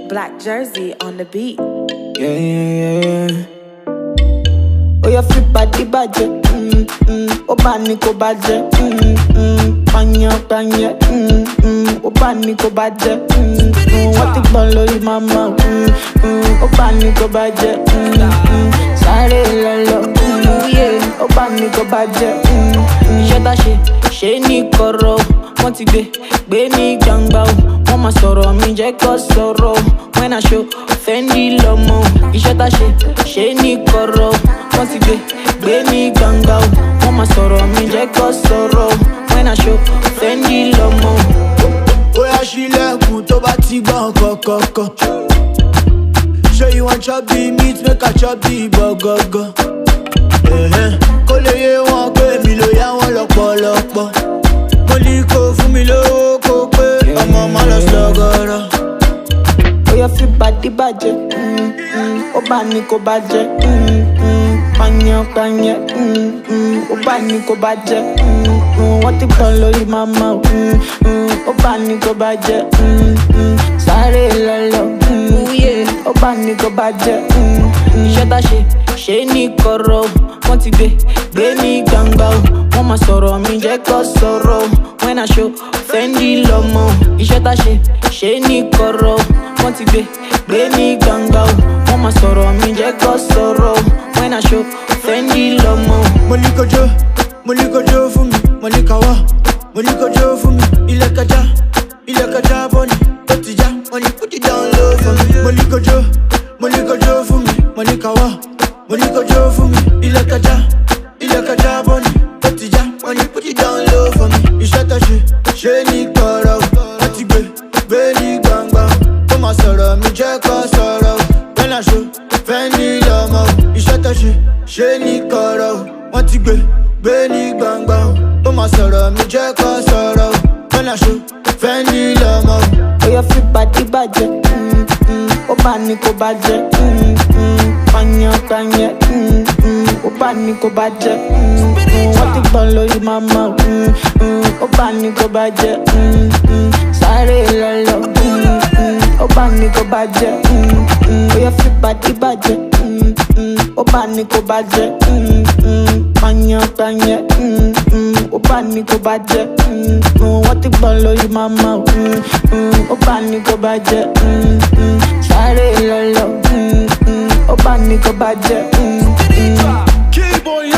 Black Jersey on the beat. Yeah. Oh, your free body budget. Oh, bani ko budget. Panya. Oh, bani ko budget. What the ball is mama. Oh, bani ko budget. Sare lolo. Yeah. Oh, bani ko budget. Shata she ni koro. Want to be ni gangba. Mama sọ̀rọ̀ mi jẹ́ kó sọ̀rọ̀. When I show Fendi lọ́mọ. Iṣẹ́ tá ṣe ní kọ̀rọ̀. Wọ́n ti gbé ní gbangba o. Mama sọ̀rọ̀ mi jẹ́ kó sọ̀rọ̀. When I show Fendi lọ́mọ. Oya ṣílẹ̀kùn tó bá ti gbọ́n kọ̀kọ̀kọ̀. Show you wan chop the meat, make I chop the burger. Kó lè yé wọn pé mi ló yá wọn lọ́pọ̀lọpọ̀. Mo ní kó fún mi lówó kó pé ọmọ má lọ sọ̀gọ̀rọ̀. Oh, your free body budget. Oh, bani ko budget. Panya. Oh, bani ko budget. What the ball is mama. Oh, bani ko budget. Sare lolo. Yeah. Oh, bani ko budget. Iṣẹ́ tá ṣe ní kọ̀rọ̀. Wọ́n ti gbé ní gbangba o. Wọ́n máa sọ̀rọ̀ mi jẹ́ kó sọ̀rọ̀. When I show Fendi lọ́mọ. Iṣẹ́ tá ṣe ní kọ̀rọ̀. Wọ́n ti gbé ní gbangba o. Wọ́n máa sọ̀rọ̀ mi jẹ́ kó sọ̀rọ̀. When I show Fendi lọ́mọ. Mo ní kó jó fún mi, mo ní ká wá. Mo ní kó jó fún mi, ilé kajá bọ́ni, ó ti já. Mo ní put it down low for me. Mo ní kó jó fún mi, mo ní ká wá. Mo ní kó jó fún mi, ilé kajá bọ́ni, ó ti já. Mo ní put it down low for me. Iṣẹ́ tó ṣe ní kọ̀rọ̀, wọ́n ti gbé ní gbangba. Ó máa sọ̀rọ̀ mi jẹ́ kó sọ̀rọ̀. When I show Fendi lọ́mọ. Iṣẹ́ tó ṣe ní kọ̀rọ̀, wọ́n ti gbé ní gbangba. Ó máa sọ̀rọ̀ mi jẹ́ kó sọ̀rọ̀. When I show Fendi lọ́mọ. Oh, your free body budget. Oh, bani ko budget. Panya. Oh, bani ko budget. What the ball is mama. Oh, bani ko budget. Sare lolo. Oh, bani ko budget. Oh, your free body budget. Oh, bani ko budget. Panya. Oh, bani ko budget. What the ball is mama. Oh, bani ko budget. Sare lolo. Oh, bani ko budget. Keyboy,